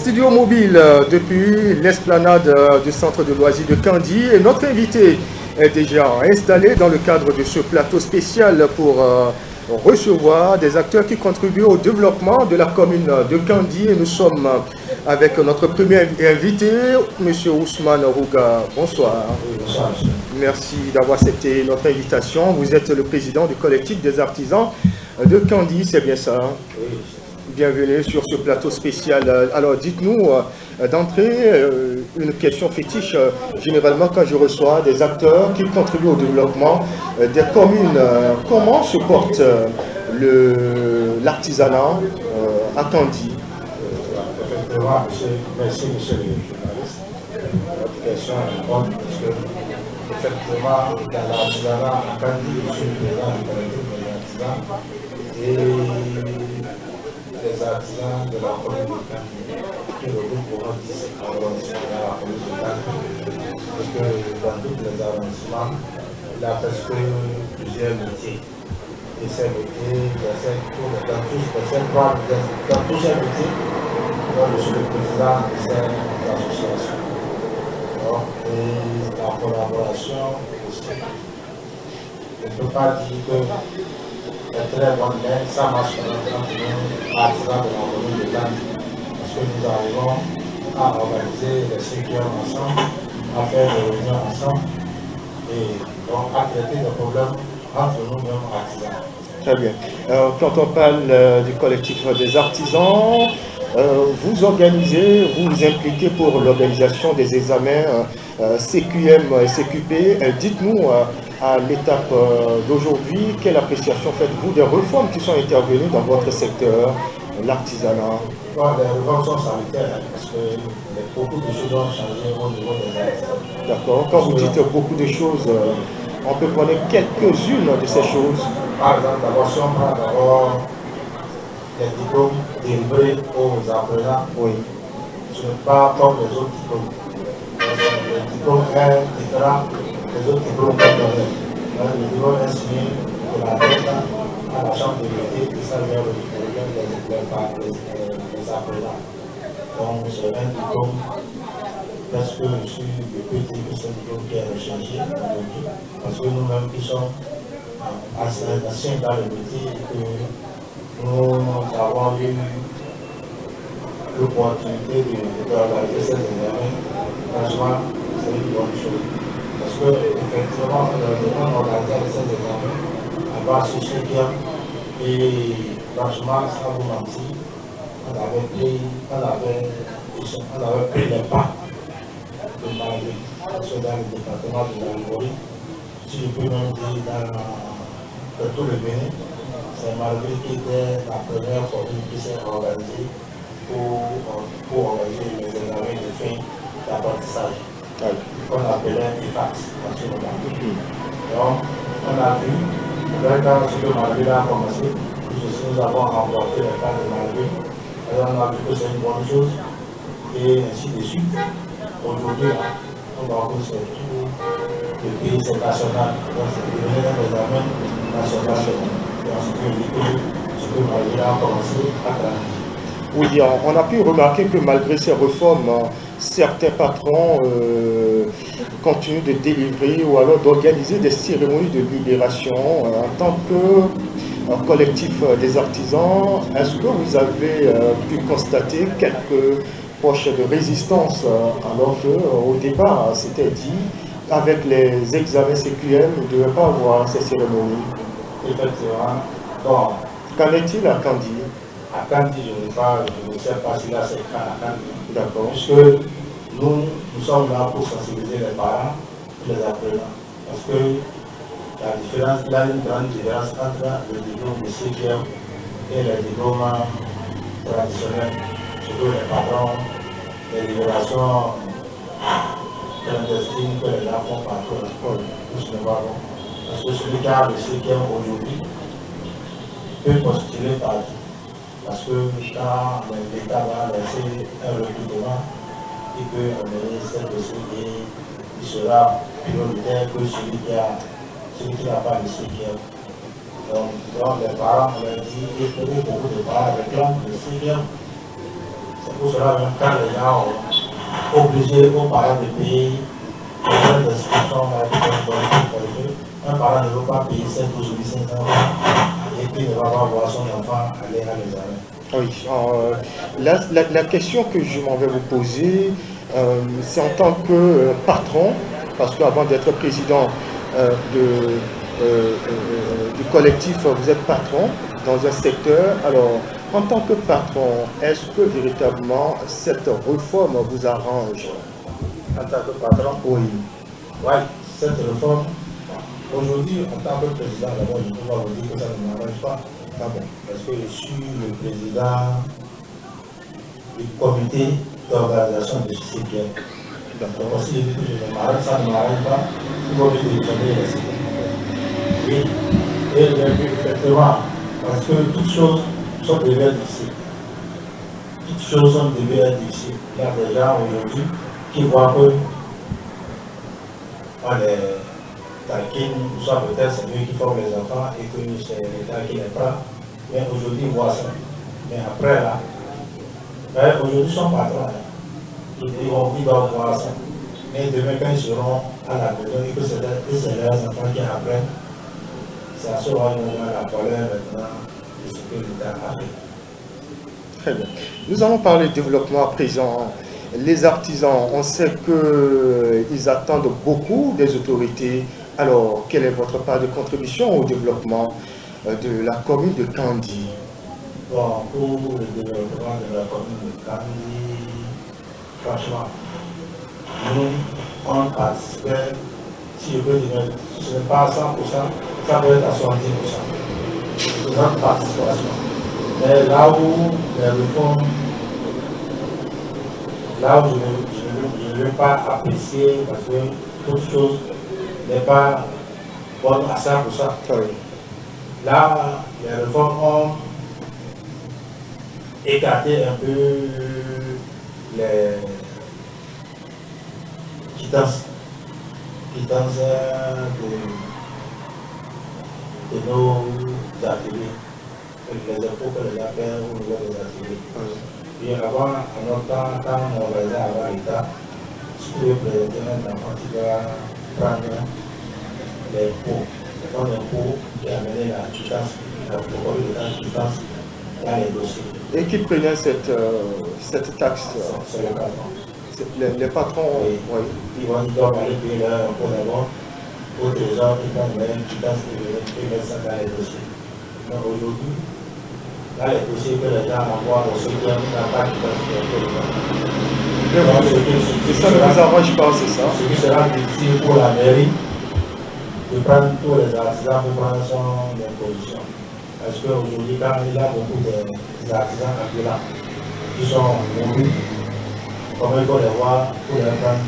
studio mobile depuis l'esplanade du centre de loisirs de Kandi et notre invité est déjà installé dans le cadre de ce plateau spécial pour recevoir des acteurs qui contribuent au développement de la commune de Kandi et nous sommes avec notre premier invité, M. Ousmane Rouga. Bonsoir. Bonsoir. Merci d'avoir accepté notre invitation. Vous êtes le président du collectif des artisans de Kandi, c'est bien ça? Oui. Bienvenue sur ce plateau spécial. Alors dites-nous d'entrée une question fétiche. Généralement quand je reçois des acteurs qui contribuent au développement des communes, comment se porte l'artisanat à Kandi? Effectivement, merci monsieur le journaliste. Votre question est bonne parce que effectivement dans l'artisanat à Kandi, je suis le président du collectif des artisans et les artisans de la commune de Kandi qui regroupent pour 17 arrondissements dans la commune de Kandi. Parce que dans tous les arrondissements, il y a presque plusieurs métiers. Et ces métiers, dans tous ces métiers, je suis le président de ces associations. Et la collaboration aussi. Je ne peux pas dire que est très bonne, mais ça marche entre nous, artisans de la commune de Kandi. Parce que nous arrivons à organiser les séjours ensemble, à faire des réunions ensemble et donc à traiter des problèmes entre nous-mêmes artisans. Très bien. Quand on parle du collectif des artisans, vous organisez, vous vous impliquez pour l'organisation des examens CQM et CQP. Dites-nous à l'étape d'aujourd'hui, quelle appréciation faites-vous des réformes qui sont intervenues dans votre secteur, l'artisanat? Les réformes sont sanitaires parce que beaucoup de choses ont changé au niveau des artisans. D'accord. Quand vous dites beaucoup de choses, on peut prendre quelques-unes de ces choses. Par exemple, d'abord, si on prend d'abord les diplômes délivrés aux apprenants, oui. Ce n'est pas comme les autres diplômes. Le diplôme est différent des autres diplômes qu'on donne. Le diplôme est signé de la tête à la chambre de métier et ça vient des apprenants. Donc, c'est un diplôme presque je peux dire que c'est un diplôme qui est recherché aujourd'hui parce que nous-mêmes qui sommes anciens dans le métier et que nous avons eu l'opportunité d'organiser ces examens. Franchement, c'est une bonne chose. Parce que, effectivement, on organise ces examens à base de ce qu'il y a. Et franchement, sans vous mentir, on avait pris les pas de Malgré. Parce que dans le département de la Livorie, si je peux même dire dans tout le Bénin, c'est Malgré qui était la première commune qui s'est organisée pour organiser les examens de fin d'apprentissage. Qu'on appelait IFAX en ce moment. Donc, on a vu, quand le Malgré a commencé, nous avons remporté le cas de Malgré. Et on a vu que c'est une bonne chose. Et ainsi de suite. Aujourd'hui, on va voir c'est tout le pays, c'est national. Donc, c'est devenu un examen national. Oui, on a pu remarquer que malgré ces réformes, certains patrons continuent de délivrer ou alors d'organiser des cérémonies de libération en tant que collectif des artisans. Est-ce que vous avez pu constater quelques poches de résistance alors qu'au départ, c'était dit avec les examens CQM, il ne devait pas avoir ces cérémonies? Effectivement. Bon. Qu'en est-il à Kandi? À Kandi, je ne sais pas si là c'est à Kandi. D'accord. Puisque nous sommes là pour sensibiliser les parents et les apprenants. Parce que il y a une grande différence entre le diplôme de CQM et les diplômes traditionnels. Surtout les patrons, les libérations clandestines que les gens font partout. Tout ce n'est pas bon. Parce que celui qui a le CQM aujourd'hui peut postuler partout. Parce que quand l'État va laisser un recrutement, il peut amener cette dossier et il sera prioritaire que celui qui n'a pas le CQM. Donc les parents, on leur dit, et beaucoup de parents réclament le CQM. C'est pour cela, même quand les gens ont obligé aux parents de payer les frais d'inscription un parent ne veut pas payer 7 ou 500 euros et puis ne va pas voir son enfant aller à l'examen. Oui, la question que je m'en vais vous poser, c'est en tant que patron, parce qu'avant d'être président du collectif, vous êtes patron dans un secteur. Alors, en tant que patron, est-ce que véritablement cette réforme vous arrange? En tant que patron, oui. Oui, cette réforme, aujourd'hui, en tant que président, d'abord, je peux pas vous dire que ça ne m'arrange pas. Ah bon. Parce que je suis le président du comité d'organisation de CPN. Donc, si je dis que je ne m'arrange, ça ne m'arrange pas, il faut que je défende les CPN. Oui, et effectivement, parce que toutes choses sont devenues difficiles. Toutes choses sont devenues difficiles. Il y a des gens aujourd'hui qui voient que on les taquine, soit peut-être c'est eux qui forment les enfants et que c'est l'État qui les prend. Mais aujourd'hui, ils voient ça. Mais après, là, aujourd'hui, ils sont patrons. Ils doivent voir ça. Mais demain, quand ils seront à la maison et que c'est leurs enfants qui apprennent, c'est à ce moment-là qu'ils vont la colère maintenant de ce que l'État a fait. Très bien. Nous allons parler de développement à présent. Les artisans, on sait qu'ils attendent beaucoup des autorités. Alors, quelle est votre part de contribution au développement de la commune de Kandi? Bon, pour le développement de la commune de Kandi, franchement, nous, on participait, si je peux dire, ce n'est pas à 100%, ça peut être à 70%. C'est notre participation. Mais là où les réformes, là où je ne vais pas apprécier, parce que toute chose n'est pas bonne à 100%. Oui. Là, les réformes ont écarté un peu les quittances de nos ateliers, les impôts que les gens paient au niveau des ateliers. Et avant, en notre temps, quand on organisait avant l'État, si tu veux présenter un enfant, tu dois prendre les pots, ton impôt qui a amené la quittance, la protocole de la quittance dans les dossiers. Et qui prenait cette taxe? C'est le patron. Les patrons, oui. Ils doivent aller payer leur impôt d'abord au trésor, ils prennent une quittance et mettre ça dans les dossiers. Donc aujourd'hui, dans les dossiers que les gens envoient aux ceux qui n'ont pas de quittance, et ça ne vous arrange pas, c'est ça? Ce qui sera difficile pour la mairie de prendre tous les artisans pour prendre son imposition. Parce qu'aujourd'hui, quand il y a beaucoup d'artisans ambulants qui sont mobiles, comment il faut les voir pour les prendre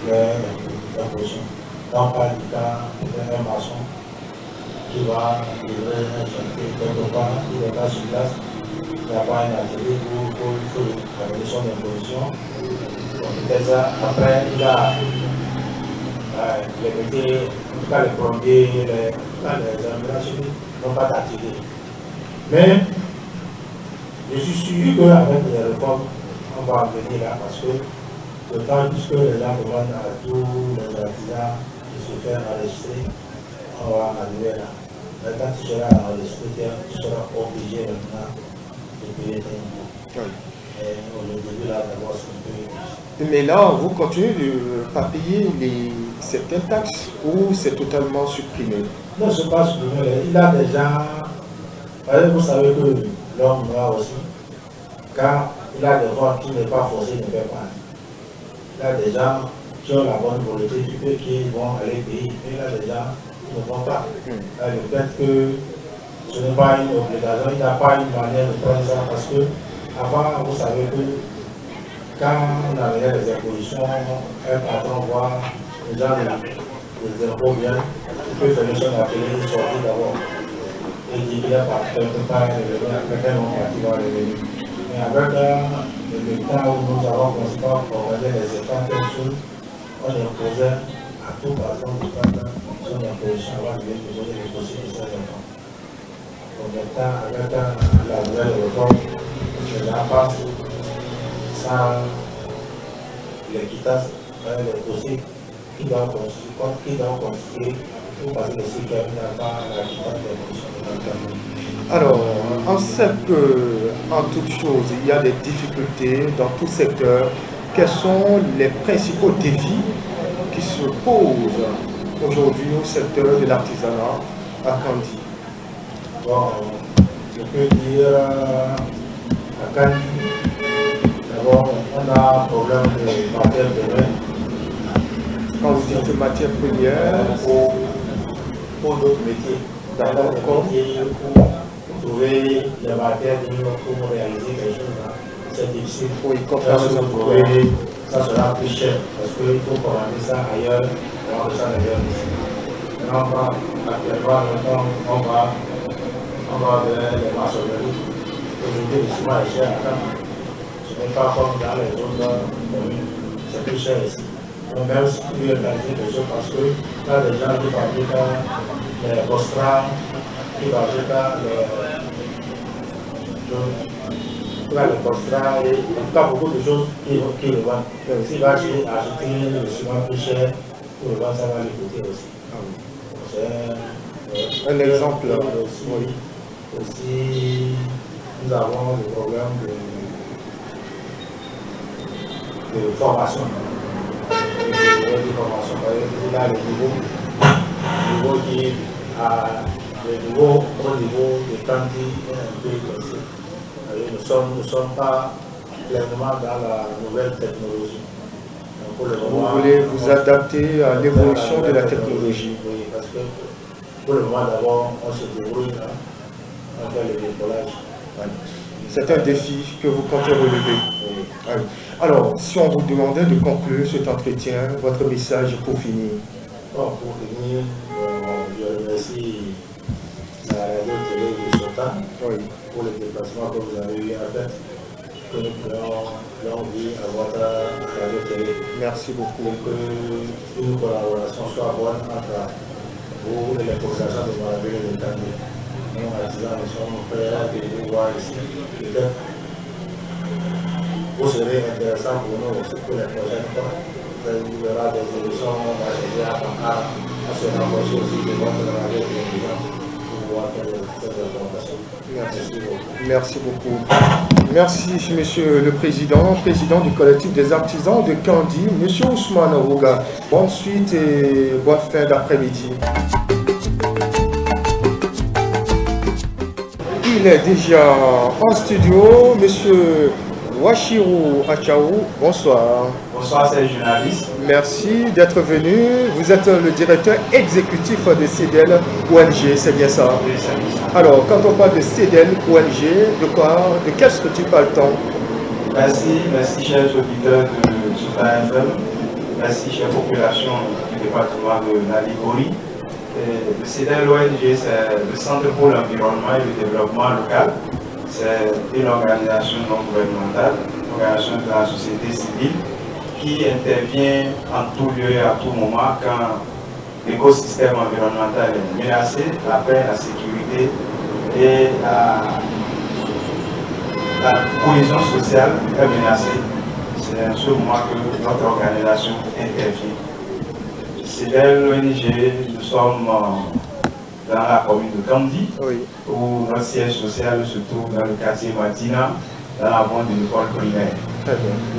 leur imposition. Quand on parle du cas d'un maçon qui va livrer un chantier quelque part, il n'est pas sur place, il n'y a pas un atelier pour amener son imposition. Peut-être ça, après, il a les métiers, en tout cas les plombiers, les ambulants n'ont pas d'atelier. Mais je suis sûr qu'avec les réformes, on va en venir là parce que d'autant plus que les gens demandent à tous les artisans de se faire enregistrer, on va arriver là. Mais quand tu seras enregistré, tu seras obligé maintenant de payer tes impôts. Et au début là, d'abord, c'est un peu difficile. Mais là, vous continuez de ne pas payer certaines taxes ou c'est totalement supprimé? Non, ce n'est pas supprimé. Il y a des gens, vous savez que l'homme noir aussi, quand il a des votes qui n'est pas forcé, ne paie pas. Il y a des gens qui ont la bonne volonté, qui vont aller payer, mais il y a des gens qui ne vont pas. Le fait que ce n'est pas une obligation, il n'y a pas une manière de prendre ça parce que avant, vous savez que quand on avait les impositions, un patron voit les gens les impôts bien, il peut faire son atelier, il sortir d'abord. Et il dit qu'il a quelque part revenu, après un moment, il va revenir. Mais avec le temps où nous avons commencé à organiser les états, quelque chose, on imposait à tout patron de prendre son imposition avant de lui poser les dossiers de ses enfants. Donc maintenant, avec la nouvelle réforme, les gens passent concernant les quittes, les dossiers qui doivent constituer pour passer le cycle avant la quittance des conditions de Alors, on sait qu'en toute chose, il y a des difficultés dans tout secteur. Quels sont les principaux défis qui se posent aujourd'hui au secteur de l'artisanat à Kandi? Bon, je peux dire à Kandi, d'abord, on a un problème de matière première. Quand vous dites matière première, pour d'autres métiers. D'accord. Pour trouver les matières pour réaliser quelque chose, c'est difficile. oui, comparaison trouver, ça sera plus cher parce qu'il faut commander ça ailleurs, alors que ça ne vient ici. Maintenant, actuellement, on va vers les maçonneries. Aujourd'hui, le ciment est cher à Kandi. Ce n'est pas comme dans les autres communes, c'est plus cher ici. Donc, même si tu veux réaliser quelque chose, parce que là, les gens qui fabriquent les costrats, qui fabriquent les costrats, et en tout cas beaucoup de choses qui le vendent. S'il va acheter le ciment plus cher, pour le vendre, ça va lui coûter aussi. C'est un exemple. Oui. Aussi, nous avons le problème de formation. Il a le niveau qui a le niveau au niveau de Kandi est un peu écossais. Nous ne sommes pas pleinement dans la nouvelle technologie. Donc pour le moment, vous voulez vous adapter à l'évolution de la technologie. Oui, parce que pour le moment d'abord, on se débrouille, on fait le décollage. C'est un défi que vous comptez relever. Oui. Alors, si on vous demandait de conclure cet entretien, votre message pour finir. Bon, pour finir, je remercie la radio-télé de Sota pour le déplacement que vous avez eu à faire, que nous pourrons vivre à votre radio-télé. Merci beaucoup. Pour que une collaboration soit bonne entre vous et les populations de Maraville et de Kandi. Nous, artisans, nous sommes prêts à vous voir ici. Peut-être vous serez intéressant pour nous aussi pour les prochaines fois. Il y aura des émissions, on va chercher à se rapprocher aussi de votre radio pour pouvoir faire cette information. Merci beaucoup. Merci beaucoup. Merci, monsieur le président du collectif des artisans de Kandi, monsieur Ousmane Rouga. Bonne suite et bonne fin d'après-midi. Il est déjà en studio, monsieur Wachirou Achaou, bonsoir. Bonsoir, c'est le journaliste. Merci d'être venu. Vous êtes le directeur exécutif de CEDEL ONG, c'est bien ça? Oui, c'est ça. Alors, quand on parle de CEDEL ONG, de quelle structure parle-t-on? Merci chers auditeurs de Sota FM. Merci chères populations du département de la Ligurie. Le CEDEL ONG, c'est le Centre pour l'environnement et le développement local. C'est une organisation non gouvernementale, une organisation de la société civile qui intervient en tout lieu et à tout moment quand l'écosystème environnemental est menacé, la paix, la sécurité et la cohésion sociale est menacée. C'est en ce moment que notre organisation intervient. C'est l'ONG, nous sommes dans la commune de Kandi, où notre siège social se trouve dans le quartier Madina, dans la bande de l'école primaire.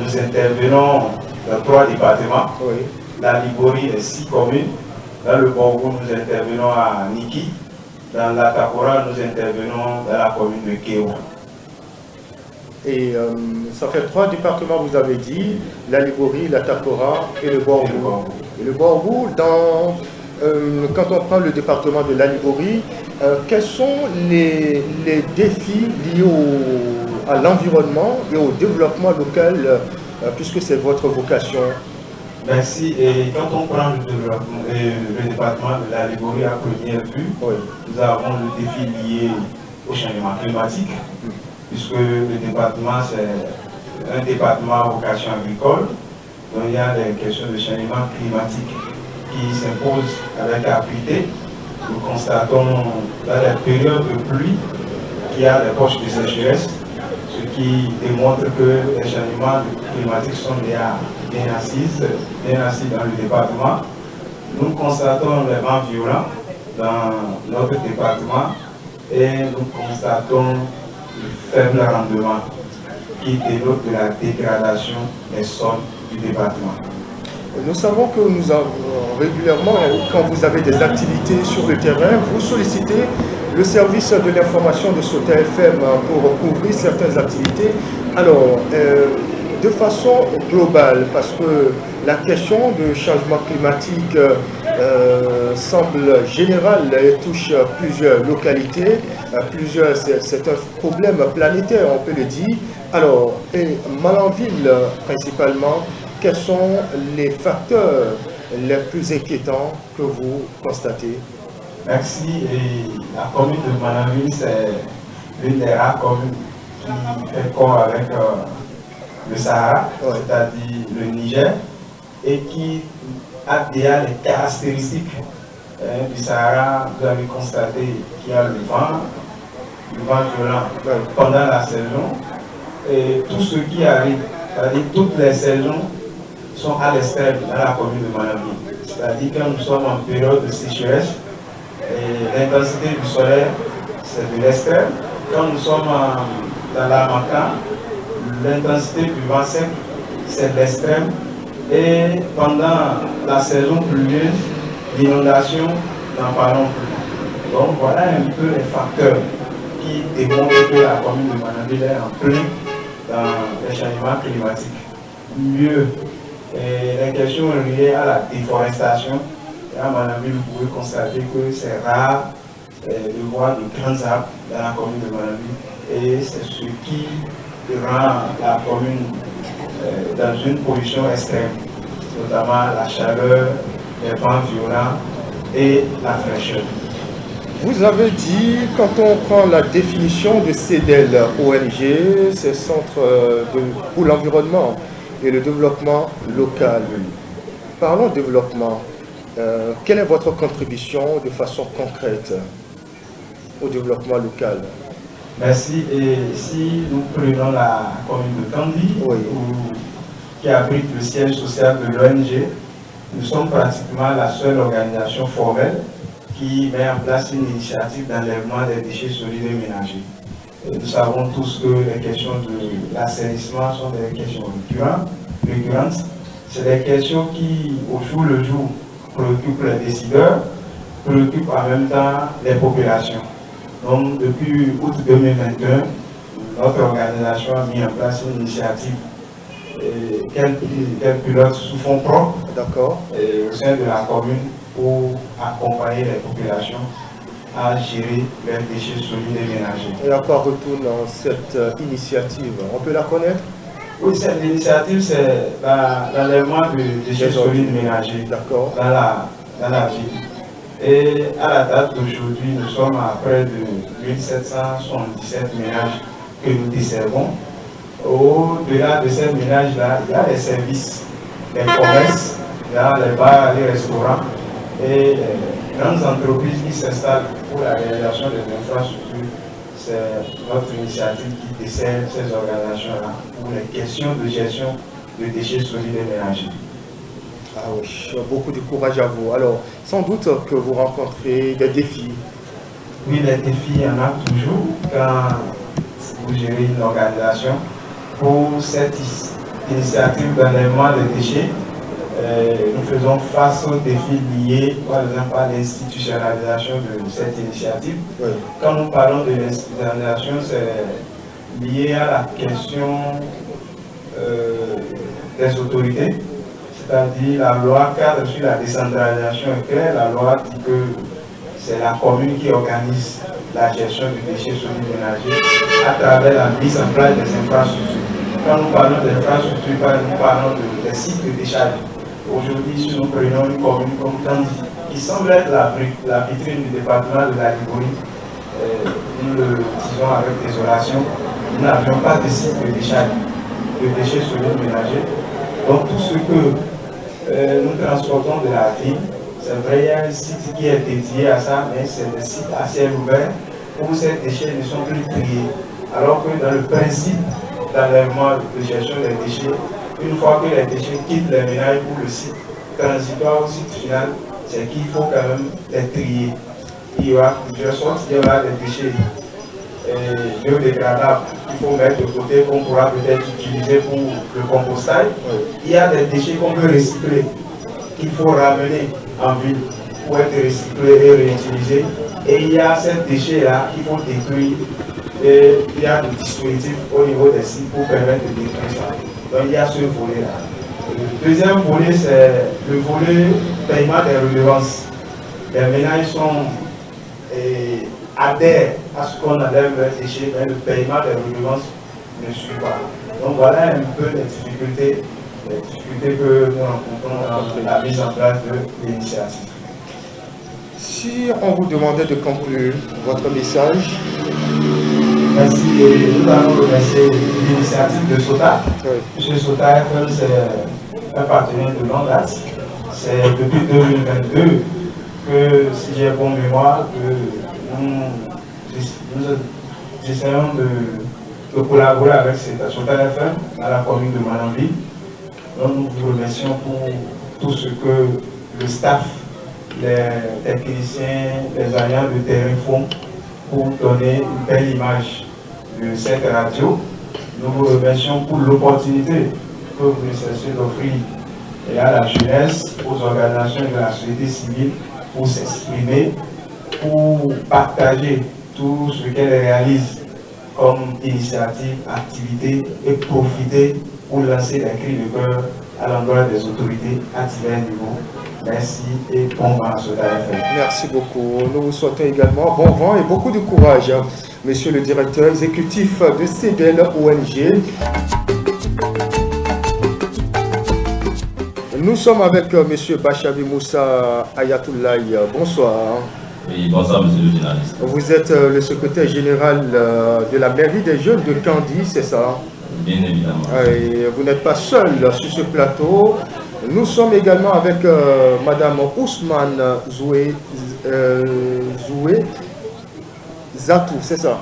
Nous intervenons dans 3 départements, la Ligurie et 6 communes. Dans le Borgou, nous intervenons à Niki. Dans la Takora, nous intervenons dans la commune de Kéo. Et ça fait 3 départements, vous avez dit, la Ligurie, la Takora et le Borgou. Et le Borgou, quand on prend le département de la Ligurie, quels sont les défis liés à l'environnement et au développement local, puisque c'est votre vocation? Merci. Et quand on prend le département de la Ligurie à première vue, nous avons le défi lié au changement climatique, puisque le département, c'est un département à vocation agricole, donc il y a des questions de changement climatique qui s'imposent avec acuité. Nous constatons dans les périodes de pluie qu'il y a des poches de sécheresse, ce qui démontre que les changements climatiques sont bien assis dans le département. Nous constatons les vents violents dans notre département et nous constatons le faible rendement qui dénote de la dégradation des sols du département. Nous savons que nous avons régulièrement, quand vous avez des activités sur le terrain, vous sollicitez le service de l'information de Sautin FM pour couvrir certaines activités. Alors, de façon globale, parce que la question du changement climatique semble générale et touche plusieurs localités, c'est un problème planétaire, on peut le dire. Alors, et Malanville principalement, quels sont les facteurs les plus inquiétants que vous constatez? Merci. Et la commune de Malanville, c'est l'une des rares communes qui fait corps avec le Sahara, c'est-à-dire le Niger, et qui a déjà les caractéristiques du Sahara. Vous avez constaté qu'il y a le vent violent pendant la saison, et tout ce qui arrive, c'est-à-dire toutes les saisons, sont à l'extrême dans la commune de Malanville. C'est-à-dire que nous sommes en période de sécheresse, et l'intensité du soleil, c'est de l'extrême. Quand nous sommes dans la Macan, l'intensité du vent sec, c'est de l'extrême. Et pendant la saison pluvieuse, l'inondation, n'en parlons plus. Donc voilà un peu les facteurs qui démontrent que la commune de Malanville est en plein dans les changements climatiques. Mieux, les questions liées à la déforestation, à Malanville, vous pouvez constater que c'est rare de voir de grands arbres dans la commune de Malanville, et c'est ce qui rend la commune dans une pollution extrême, notamment la chaleur, les vents violents et la fraîcheur. Vous avez dit, quand on prend la définition de CEDEL ONG, c'est Centre pour l'environnement et le développement local. Parlons développement. Quelle est votre contribution de façon concrète au développement local? Merci. Et si nous prenons la commune de Kandi, qui abrite le siège social de l'ONG, nous sommes pratiquement la seule organisation formelle qui met en place une initiative d'enlèvement des déchets solides et ménagers. Et nous savons tous que les questions de l'assainissement sont des questions récurrentes. C'est des questions qui, au jour le jour, préoccupent les décideurs, préoccupent en même temps les populations. Donc, depuis août 2021, notre organisation a mis en place une initiative qu'elle pilote sous fonds propres au sein de la commune pour accompagner les populations à gérer leurs déchets solides et ménagers. Et à quoi retourne cette initiative? On peut la connaître? Oui, cette initiative, c'est l'enlèvement de déchets solides ménagers dans la ville. Et à la date d'aujourd'hui, nous sommes à près de 1777 ménages que nous desservons. Au-delà de ces ménages-là, il y a les services, les commerces, il y a les bars, les restaurants et les grandes entreprises qui s'installent pour la réalisation des infrastructures. C'est notre initiative qui dessert ces organisations-là pour les questions de gestion de déchets solides et ménagers. Ah oui, beaucoup de courage à vous. Alors, sans doute que vous rencontrez des défis. Oui, les défis, il y en a toujours quand vous gérez une organisation. Pour cette initiative d'enlèvement des déchets, nous faisons face aux défis liés, par exemple, à l'institutionnalisation de cette initiative. Oui. Quand nous parlons de l'institutionnalisation, c'est lié à la question des autorités. C'est-à-dire la loi cadre sur la décentralisation est claire. La loi dit que c'est la commune qui organise la gestion du déchet solides ménagers à travers la mise en place des infrastructures. Quand nous parlons d'infrastructures, nous parlons des sites de décharge. Aujourd'hui, si nous prenons une commune comme Kandi, qui semble être la vitrine du département de la Liborie, nous le disons avec désolation, nous n'avions pas de site de décharge de déchets solides ménagers. Donc tout ce que nous transportons de la ville, c'est vrai, il y a un site qui est dédié à ça, mais c'est des sites à ciel ouvert où ces déchets ne sont plus triés Alors que dans le principe d'enlèvement de gestion des déchets, une fois que les déchets quittent les ménages pour le site transitoire au site final, c'est qu'il faut quand même les trier. Il y aura plusieurs sortes, il y aura des déchets biodégradables qu'il faut mettre de côté, qu'on pourra peut-être utiliser pour le compostage. Il y a des déchets qu'on peut recycler, qu'il faut ramener en ville pour être recyclés et réutilisés. Et il y a ces déchets-là qu'il faut détruire. Et il y a des dispositifs au niveau des sites pour permettre de détruire ça. Donc il y a ce volet-là. Le deuxième volet, c'est le volet paiement des redevances. Les ménages adhèrent à ce qu'on enlève les déchets, mais le paiement des redevances ne suit pas. Donc voilà un peu les difficultés que nous rencontrons dans la mise en place de l'initiative. Si on vous demandait de conclure votre message. Merci. Et nous allons remercier l'initiative de SOTA. Monsieur SOTA FM, c'est un partenaire de longue date. C'est depuis 2022 que, si j'ai bonne mémoire, que nous essayons de collaborer avec SOTA FM à la commune de Manambi. Donc nous vous remercions pour tout ce que le staff, les techniciens, les agents de terrain font pour donner une belle image de cette radio. Nous vous remercions pour l'opportunité que vous nous cessez d'offrir à la jeunesse, aux organisations de la société civile pour s'exprimer, pour partager tout ce qu'elles réalisent comme initiative, activité et profiter pour lancer des cris de cœur à l'endroit des autorités à divers niveaux. Merci et bon vent à SOTA FM. Merci beaucoup. Nous vous souhaitons également bon vent et beaucoup de courage, monsieur le directeur exécutif de CEDEL ONG. Nous sommes avec monsieur Bachabi Moussa Ayatoulaye. Bonsoir. Oui, bonsoir monsieur le journaliste. Vous êtes le secrétaire général de la mairie des jeunes de Kandi, c'est ça? Bien évidemment. Et vous n'êtes pas seul sur ce plateau. Nous sommes également avec madame Ousmane Zoué Zatou, c'est ça?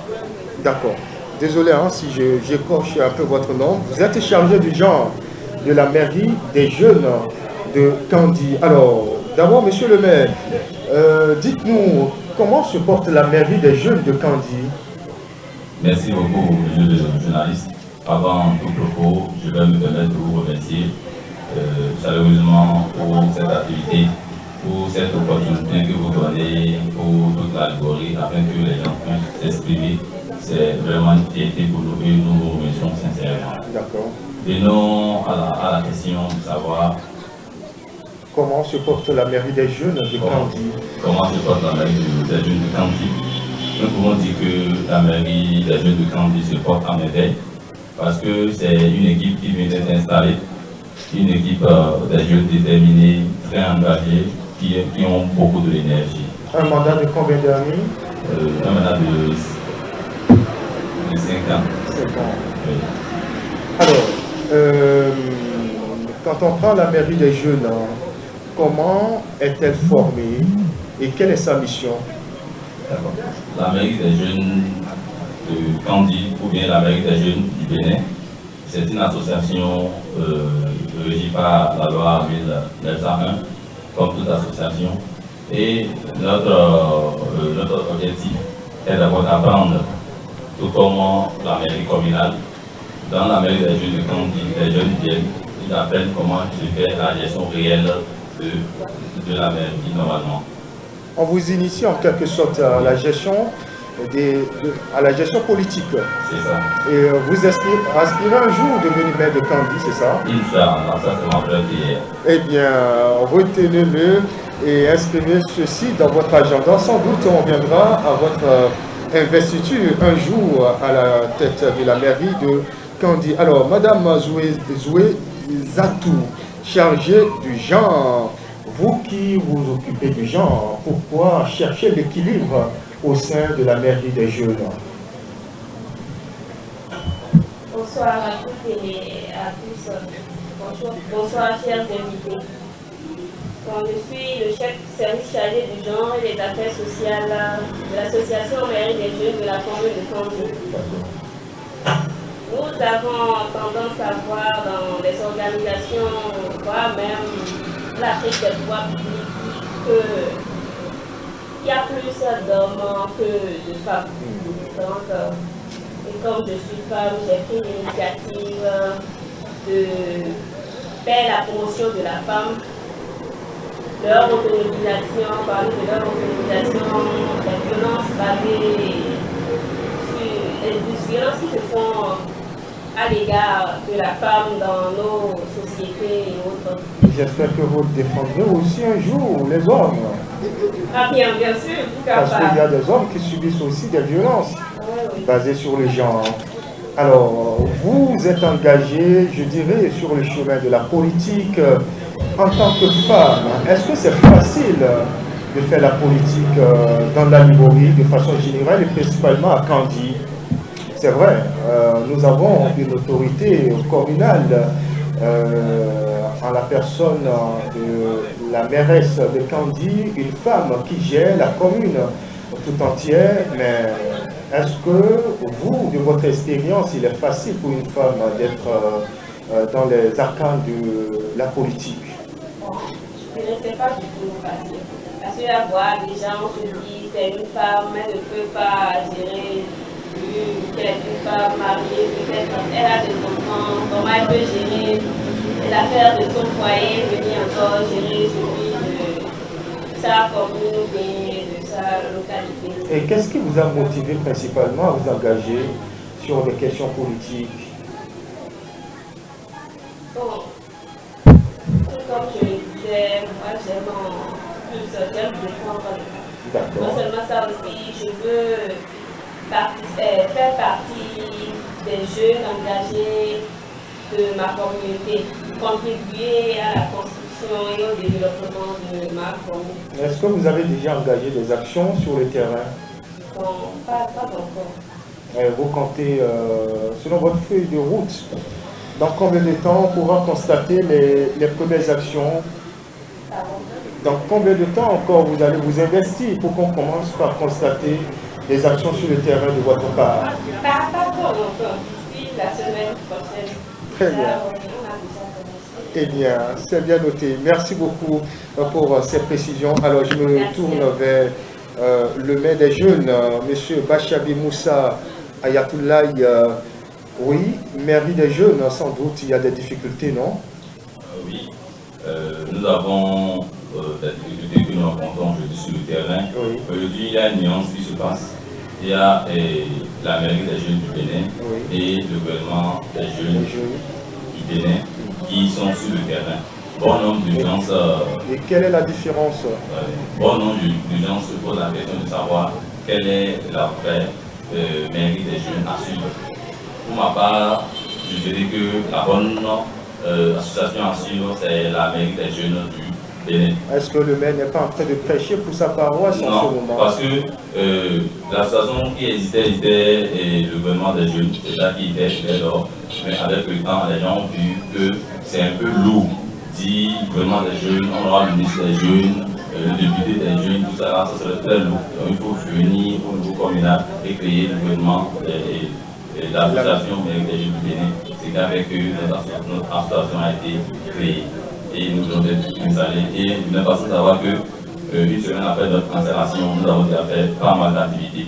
D'accord. Désolé si j'écorche un peu votre nom. Vous êtes chargé du genre de la mairie des jeunes de Kandi. Alors, d'abord, monsieur le maire, dites-nous comment se porte la mairie des jeunes de Kandi? Merci beaucoup, monsieur le journaliste. Avant tout propos, je vais me permettre de vous remercier chaleureusement pour cette activité, pour cette opportunité que vous donnez pour toute l'algorithme afin que les gens puissent s'exprimer. C'est vraiment une fierté pour nous et nous vous remercions sincèrement. D'accord. Venons à la question de savoir comment se porte la mairie des jeunes de Kandi. Comment se porte la mairie des jeunes de Kandi? Nous pouvons dire que la mairie des jeunes de Kandi se porte en merveille parce que c'est une équipe qui vient d'être installée. Une équipe des jeunes déterminés, très engagés, qui ont beaucoup de l'énergie. Un mandat de combien d'années? Un mandat de 5 ans. 5 ans. Oui. Alors, quand on prend la mairie des jeunes, comment est-elle formée et quelle est sa mission? La mairie des jeunes de Kandi ou bien la mairie des jeunes du Bénin, c'est une association régie par la loi 1901, comme toute association. Et notre objectif est d'abord d'apprendre, tout comme la mairie communale. Dans la mairie des jeunes de Kandi, les jeunes viennent, ils apprennent comment se fait la gestion réelle de la mairie normalement. On vous initie en quelque sorte à la gestion politique. C'est ça. Et vous aspirez un jour devenir maire de Kandi, c'est ça? Inch'Allah, ça c'est ma prière. Eh bien, retenez-le et inscrivez ceci dans votre agenda. Sans doute, on viendra à votre investiture un jour à la tête de la mairie de Kandi. Alors, madame Zoué Zatou, chargée du genre, vous qui vous occupez du genre, pourquoi chercher l'équilibre au sein de la mairie des jeunes? Bonsoir à toutes et à tous. Bonsoir chers invités. Donc, je suis le chef du service chargé du genre et des affaires sociales de l'association mairie des jeunes de la commune de Kandi. nous avons tendance à voir dans les organisations, voire même l'Afrique des pouvoirs publics, qu'il y a plus d'hommes que de femmes. Donc, et comme je suis femme, j'ai pris l'initiative de faire la promotion de la femme, leur autonomisation, parler de leur autonomisation, des violences basées sur les violences qui se font à l'égard de la femme dans nos sociétés et autres. J'espère que vous défendrez aussi un jour les hommes. Ah bien sûr, parce qu'il y a des hommes qui subissent aussi des violences basées sur le genre. Alors, vous êtes engagé, je dirais, sur le chemin de la politique en tant que femme. Est-ce que c'est facile de faire la politique dans la Liborie de façon générale et principalement à Kandi? C'est vrai, nous avons une autorité communale en la personne de la mairesse de Kandi, une femme qui gère la commune tout entière, mais est-ce que vous, de votre expérience, il est facile pour une femme d'être dans les arcanes de la politique? Je ne sais pas du tout facile. Parce que la voix, les gens se disent, c'est une femme, elle ne peut pas gérer, qu'elle est une femme mariée, peut-être elle a des enfants, comment elle peut gérer les affaires de son foyer, venir encore gérer celui de sa commune et de sa localité. Et qu'est-ce qui vous a motivé principalement à vous engager sur des questions politiques? Bon, comme je le disais, moi j'aime défendre. Non seulement ça aussi, je veux faire partie des jeunes engagés de ma communauté, contribuer à la construction et au développement de ma commune. Est-ce que vous avez déjà engagé des actions sur le terrain? Non, pas encore. Vous comptez, selon votre feuille de route, dans combien de temps on pourra constater les premières actions? Dans combien de temps encore vous allez vous investir pour qu'on commence par constater des actions sur le terrain de votre part? Pas trop longtemps, d'ici la semaine prochaine. Très bien. Eh bien, c'est bien noté. Merci beaucoup pour ces précisions. Alors, je me tourne vers le maire des jeunes, M. Bachabi Moussa Ayatoulaye. Oui, mairie des jeunes, sans doute, il y a des difficultés, non? Oui, nous avons des difficultés que nous rencontrons aujourd'hui sur le terrain. Oui. Aujourd'hui, il y a une nuance qui se passe. Il y a la mairie des jeunes du Bénin et le gouvernement des jeunes du Bénin qui sont sur le terrain. Bon nombre d'urgences. Et quelle est la différence? Bon nombre d'urgences se pose la question de savoir quelle est la vraie mairie des jeunes à suivre. Pour ma part, je dirais que la bonne association à suivre, c'est la mairie des jeunes du Bénin. Est-ce que le maire n'est pas en train de prêcher pour sa paroisse en ce moment? Non, parce que l'association qui existait et le gouvernement des jeunes, c'est ça qui était là. Mais avec le temps, les gens ont vu que c'est un peu lourd. Dit gouvernement des jeunes, on aura le ministre des jeunes, le député des jeunes, tout ça, ça serait très lourd. Donc il faut venir au niveau communal et créer le gouvernement et l'association des jeunes du Bénin. C'est qu'avec eux, notre association a été créée. Et nous avons été installés. Et vous n'êtes pas sans savoir que une semaine après notre installation, nous avons déjà fait pas mal d'activités.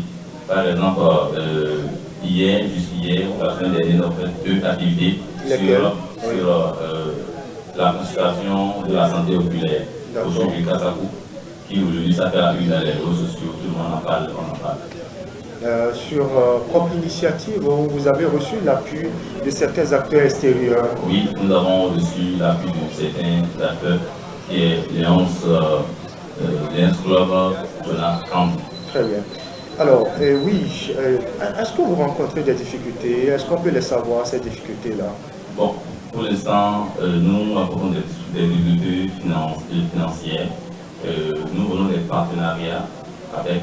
Par exemple, hier, jusqu'hier, la semaine dernière, nous avons fait 2 activités sur la consultation de la santé oculaire au Chogué Kassakou, qui aujourd'hui ça fait la une dans les réseaux sociaux, tout le monde en parle, on en parle. Sur propre initiative, vous avez reçu l'appui de certains acteurs extérieurs? Oui, nous avons reçu l'appui de certains acteurs qui est Lions Club Jonathan Kandi. Très bien. Alors, oui, est-ce que vous rencontrez des difficultés? Est-ce qu'on peut les savoir, ces difficultés-là? Bon, pour l'instant, nous avons des difficultés financières. Nous venons des partenariats avec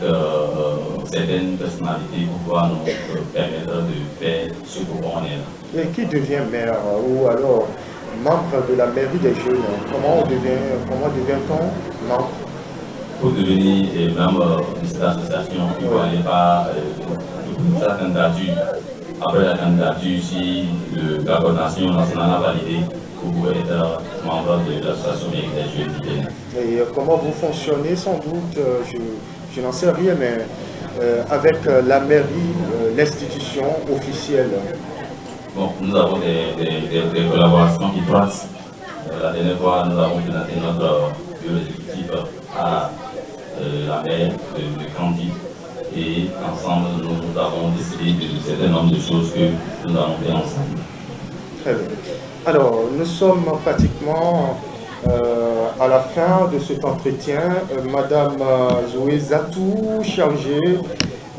certaines personnalités pour pouvoir nous permettre de faire ce qu'on est là. Et qui devient maire ou alors membre de la mairie des jeunes? Comment devient-on membre? Pour devenir membre de cette association, il faut aller par sa candidature après la candidature, si la coordination nationale a validé, vous pouvez être membre de l'association mairie des jeunes du Bénin. Et comment vous fonctionnez sans doute, je n'en sais rien, mais avec la mairie, l'institution officielle? Bon, nous avons des collaborations étroites. La dernière fois, nous avons présenté notre bureau exécutif à la maire de Kandi et ensemble, nous avons décidé de certain nombre de choses que nous allons faire ensemble. Très bien. Alors, nous sommes pratiquement à la fin de cet entretien. Madame Zoé Zatou, chargée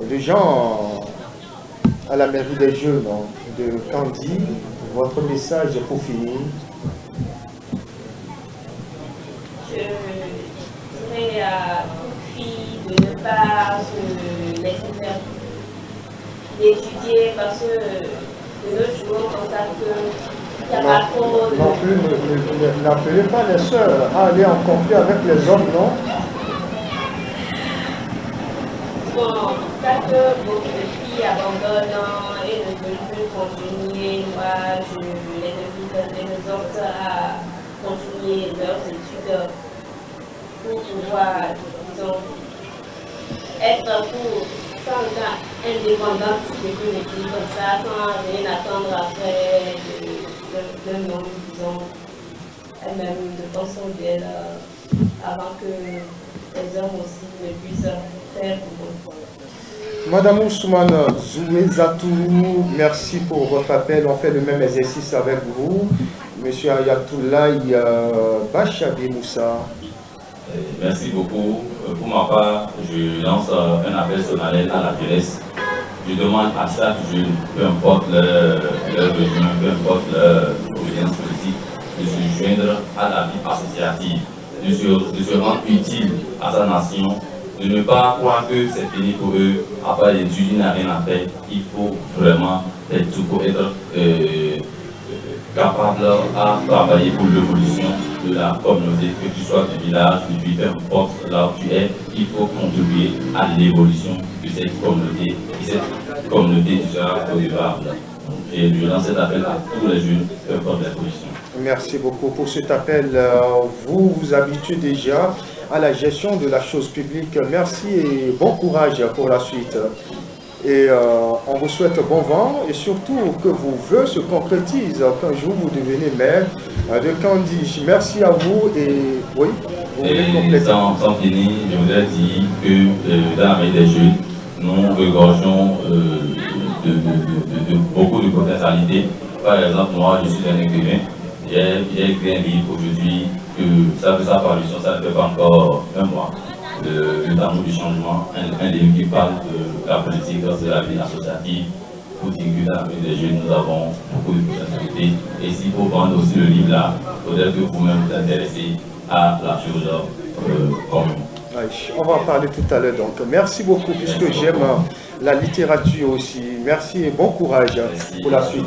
de gens à la mairie des jeunes de Kandi, votre message pour finir. Je dirais à toute fille de ne pas se laisser faire, d'étudier parce que de nos jours, on constate qu'il n'y a pas trop de... Non plus, n'appelez pas les sœurs à aller en conflit avec les hommes, non? Bon, on constate que beaucoup de filles abandonnent et ne veulent plus continuer. Moi, je les invite les autres à continuer leurs études pour pouvoir, disons, être sans indépendante, si je peux le dire comme ça, sans rien attendre après d'un homme, disons, elle-même de penser d'elle avant que les hommes aussi ne puissent faire pour eux. Madame Ousmane Zoé Zatou, merci pour votre appel. On fait le même exercice avec vous. Monsieur Ayatoulaye Bachabi Moussa. Merci beaucoup. Pour ma part, je lance un appel solennel à la jeunesse. Je demande à chaque jeune, peu importe leur besoin, peu importe leur obédience politique, de se joindre à la vie associative, de se rendre utile à sa nation, de ne pas croire que c'est fini pour eux, après l'étude, il n'y a rien à faire. Il faut vraiment être tout pour être capable à travailler pour l'évolution de la communauté, que tu sois du village, du pays, peu importe là où tu es, il faut contribuer à l'évolution de cette communauté. Et cette communauté sera redevable. Et je lance cet appel à tous les jeunes, peu importe la position. Merci beaucoup pour cet appel. Vous vous habituez déjà à la gestion de la chose publique. Merci et bon courage pour la suite. Et on vous souhaite bon vent et surtout que vos vœux se concrétisent qu'un jour vous devenez maire de Kandi. Merci à vous et oui, vous voulez compléter. Sans finir, je voudrais dire que dans la mairie des jeunes, nous regorgeons de beaucoup de potentialités. Par exemple, moi je suis un écrivain, j'ai écrit un livre aujourd'hui que ça fait sa parution, ça ne fait pas encore un mois. Le Tambour du changement, un livre qui parle de la politique de la vie associative. Pour dire que dans la vie des jeunes, nous avons beaucoup de potentialités. Et s'il faut vendre aussi le livre là, peut-être que vous-même vous intéressez à la chose commune. On va en parler tout à l'heure. Donc, merci beaucoup puisque j'aime la littérature aussi. Merci et bon courage pour la suite.